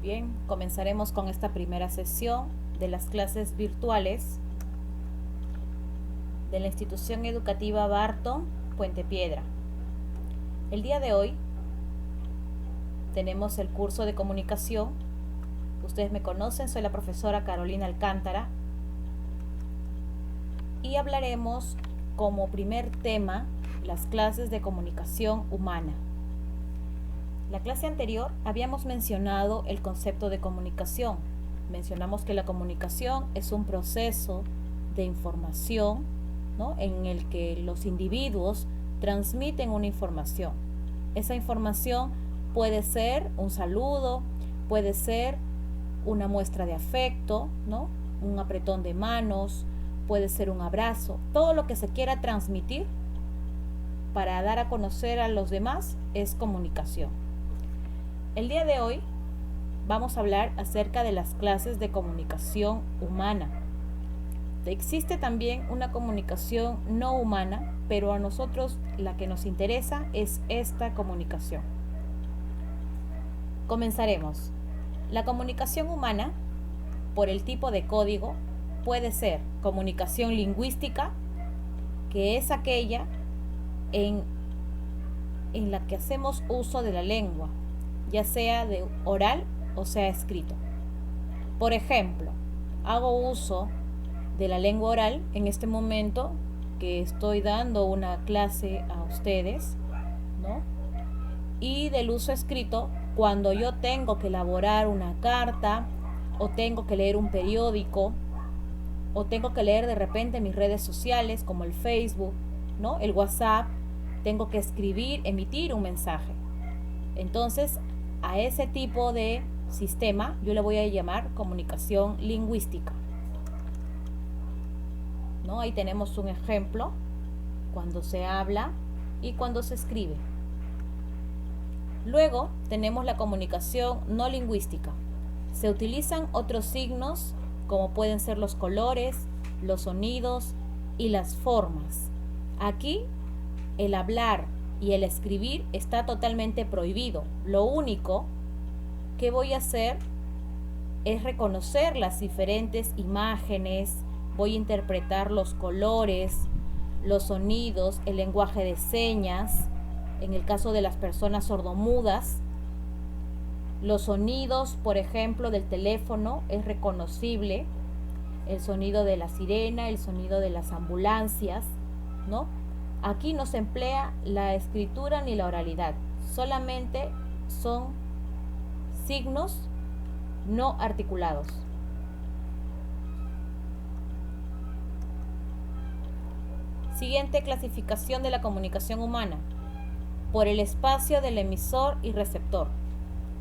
Bien, comenzaremos con esta primera sesión de las clases virtuales de la institución educativa Barton Puente Piedra. El día de hoy tenemos el curso de comunicación. Ustedes me conocen, soy la profesora Carolina Alcántara y hablaremos como primer tema las clases de comunicación humana. La clase anterior habíamos mencionado el concepto de comunicación. Mencionamos que la comunicación es un proceso de información, ¿no?, en el que los individuos transmiten una información. Esa información puede ser un saludo, puede ser una muestra de afecto, ¿no?, un apretón de manos, puede ser un abrazo. Todo lo que se quiera transmitir para dar a conocer a los demás es comunicación. El día de hoy vamos a hablar acerca de las clases de comunicación humana. Existe también una comunicación no humana, pero a nosotros la que nos interesa es esta comunicación. Comenzaremos. La comunicación humana, por el tipo de código, puede ser comunicación lingüística, que es aquella en la que hacemos uso de la lengua, ya sea de oral o sea escrito. Por ejemplo, hago uso de la lengua oral en este momento que estoy dando una clase a ustedes, ¿no? Y del uso escrito cuando yo tengo que elaborar una carta o tengo que leer un periódico o tengo que leer de repente mis redes sociales como el Facebook, ¿no?, el WhatsApp, tengo que escribir, emitir un mensaje. Entonces, a ese tipo de sistema yo le voy a llamar comunicación lingüística, ¿no? Ahí tenemos un ejemplo cuando se habla y cuando se escribe. Luego tenemos la comunicación no lingüística. Se utilizan otros signos como pueden ser los colores, los sonidos y las formas. Aquí el hablar y el escribir está totalmente prohibido. Lo único que voy a hacer es reconocer las diferentes imágenes, voy a interpretar los colores, los sonidos, el lenguaje de señas, en el caso de las personas sordomudas. Los sonidos, por ejemplo, del teléfono es reconocible, el sonido de la sirena, el sonido de las ambulancias, ¿no? Aquí no se emplea la escritura ni la oralidad, solamente son signos no articulados. Siguiente clasificación de la comunicación humana, por el espacio del emisor y receptor.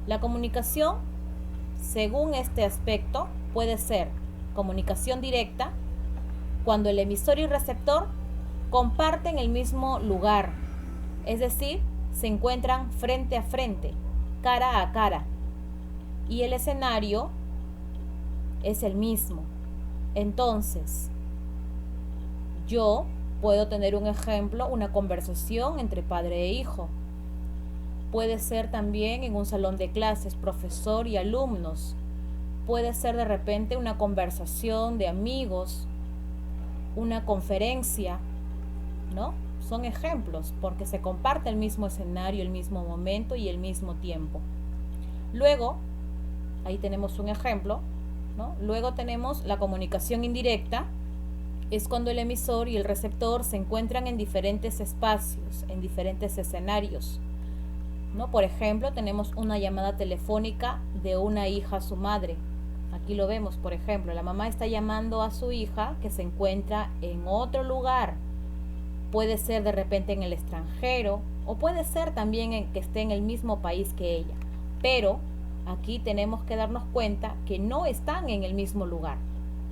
La comunicación, según este aspecto, puede ser comunicación directa, cuando el emisor y receptor comparten el mismo lugar, es decir, se encuentran frente a frente, cara a cara, y el escenario es el mismo. Entonces, yo puedo tener un ejemplo, una conversación entre padre e hijo. Puede ser también en un salón de clases, profesor y alumnos. Puede ser de repente una conversación de amigos, una conferencia, ¿no? Son ejemplos porque se comparte el mismo escenario, el mismo momento y el mismo tiempo. Luego, ahí tenemos un ejemplo, ¿no? Luego tenemos la comunicación indirecta. Es cuando el emisor y el receptor se encuentran en diferentes espacios, en diferentes escenarios, ¿no? Por ejemplo, tenemos una llamada telefónica de una hija a su madre. Aquí lo vemos, por ejemplo, la mamá está llamando a su hija que se encuentra en otro lugar. Puede ser de repente en el extranjero o puede ser también que esté en el mismo país que ella. Pero aquí tenemos que darnos cuenta que no están en el mismo lugar.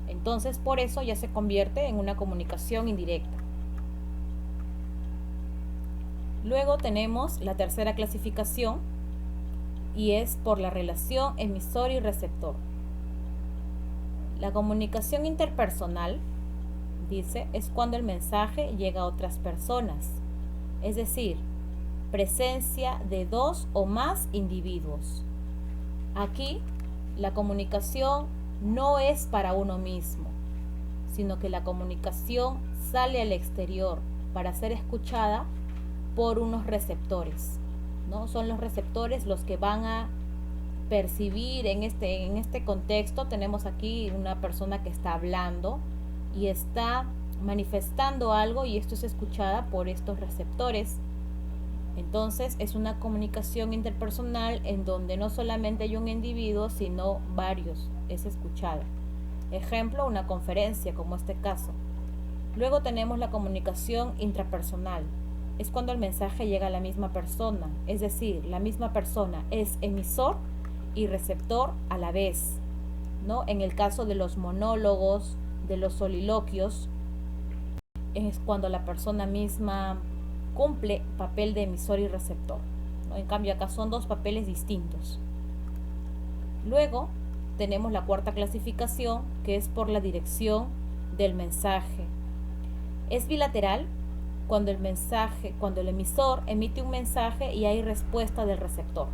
Entonces, por eso ya se convierte en una comunicación indirecta. Luego tenemos la tercera clasificación y es por la relación emisor y receptor. La comunicación interpersonal, dice, es cuando el mensaje llega a otras personas, es decir, presencia de dos o más individuos. Aquí La comunicación no es para uno mismo, sino que la comunicación sale al exterior para ser escuchada por unos receptores, ¿no? Son los receptores los que van a percibir en este contexto. Tenemos aquí una persona que está hablando y está manifestando algo, y esto es escuchada por estos receptores. Entonces es una comunicación interpersonal en donde no solamente hay un individuo, sino varios, es escuchada. Ejemplo, una conferencia como este caso. Luego tenemos la comunicación intrapersonal. Es cuando el mensaje llega a la misma persona, es decir, la misma persona es emisor y receptor a la vez, ¿no? En el caso de los monólogos, de los soliloquios, es cuando la persona misma cumple papel de emisor y receptor, ¿no? En cambio acá son dos papeles distintos. Luego tenemos la cuarta clasificación, que es por la dirección del mensaje. Es bilateral cuando el emisor emite un mensaje y hay respuesta del receptor.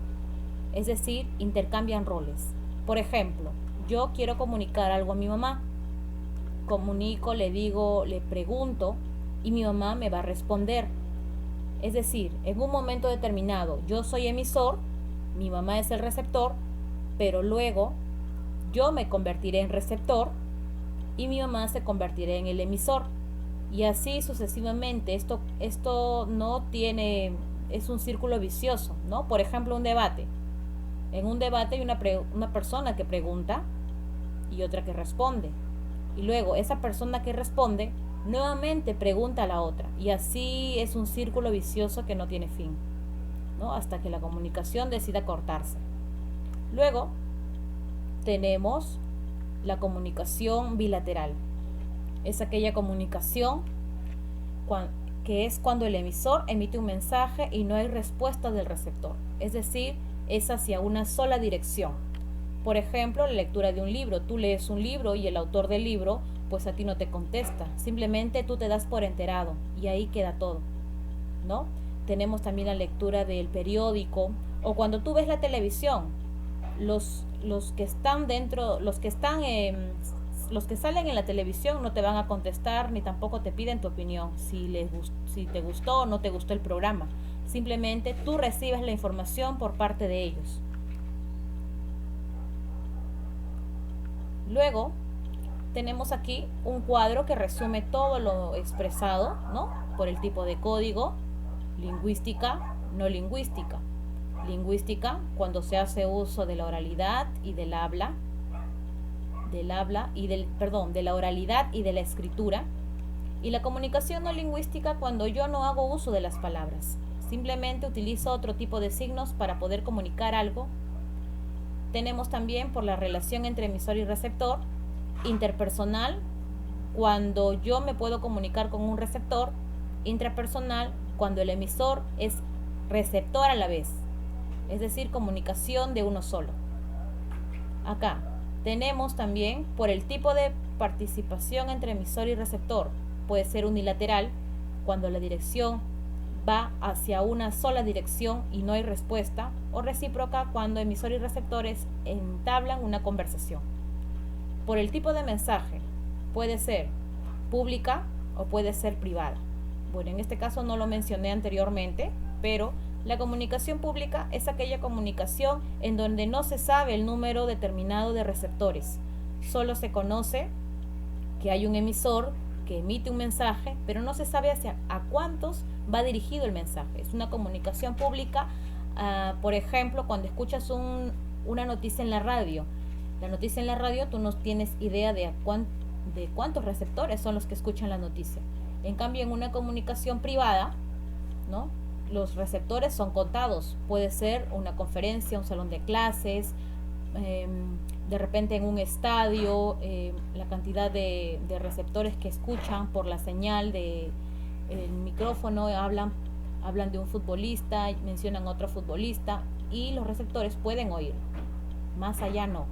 Es decir, intercambian roles. Por ejemplo, yo quiero comunicar algo a mi mamá. Comunico, le digo, le pregunto y mi mamá me va a responder. Es decir, en un momento determinado yo soy emisor, mi mamá es el receptor, pero luego yo me convertiré en receptor y mi mamá se convertirá en el emisor. Y así sucesivamente. Esto no tiene, es un círculo vicioso, ¿no? Por ejemplo, un debate. En un debate hay una persona que pregunta y otra que responde. Y luego esa persona que responde nuevamente pregunta a la otra. Y así es un círculo vicioso que no tiene fin, ¿no? Hasta que la comunicación decida cortarse. Luego tenemos la comunicación bilateral. Es aquella comunicación que es cuando el emisor emite un mensaje y no hay respuesta del receptor. Es decir, es hacia una sola dirección. Por ejemplo, la lectura de un libro. Tú lees un libro y el autor del libro, pues a ti no te contesta. Simplemente tú te das por enterado y ahí queda todo, ¿no? Tenemos también la lectura del periódico o cuando tú ves la televisión. Los que están dentro, los que salen en la televisión no te van a contestar ni tampoco te piden tu opinión si te gustó o no te gustó el programa. Simplemente tú recibes la información por parte de ellos. Luego tenemos aquí un cuadro que resume todo lo expresado, ¿no? Por el tipo de código: lingüística, no lingüística. Lingüística, cuando se hace uso de la oralidad y del habla, de la oralidad y de la escritura. Y la comunicación no lingüística, cuando yo no hago uso de las palabras, simplemente utilizo otro tipo de signos para poder comunicar algo. Tenemos también por la relación entre emisor y receptor. Interpersonal, cuando yo me puedo comunicar con un receptor. Intrapersonal, cuando el emisor es receptor a la vez, es decir, comunicación de uno solo. Acá tenemos también por el tipo de participación entre emisor y receptor. Puede ser unilateral, cuando la dirección va hacia una sola dirección y no hay respuesta, o recíproca, cuando emisor y receptores entablan una conversación. Por el tipo de mensaje, puede ser pública o puede ser privada. Bueno, en este caso no lo mencioné anteriormente, pero la comunicación pública es aquella comunicación en donde no se sabe el número determinado de receptores. Solo se conoce que hay un emisor que emite un mensaje, pero no se sabe a cuántos va dirigido el mensaje. Es una comunicación pública, por ejemplo, cuando escuchas una noticia en la radio. La noticia en la radio tú no tienes idea de cuántos receptores son los que escuchan la noticia. En cambio, en una comunicación privada, ¿no?, los receptores son contados. Puede ser una conferencia, un salón de clases, de repente en un estadio, la cantidad de receptores que escuchan por la señal del micrófono, hablan de un futbolista, mencionan a otro futbolista y los receptores pueden oír, más allá no.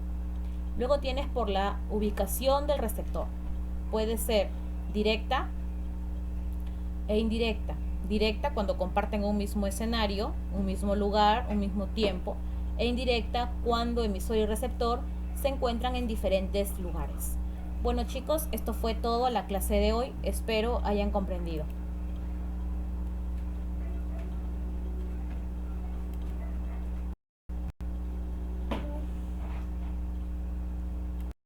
Luego tienes por la ubicación del receptor. Puede ser directa e indirecta. Directa cuando comparten un mismo escenario, un mismo lugar, un mismo tiempo, e indirecta cuando emisor y receptor se encuentran en diferentes lugares. Bueno chicos, esto fue todo la clase de hoy. Espero hayan comprendido.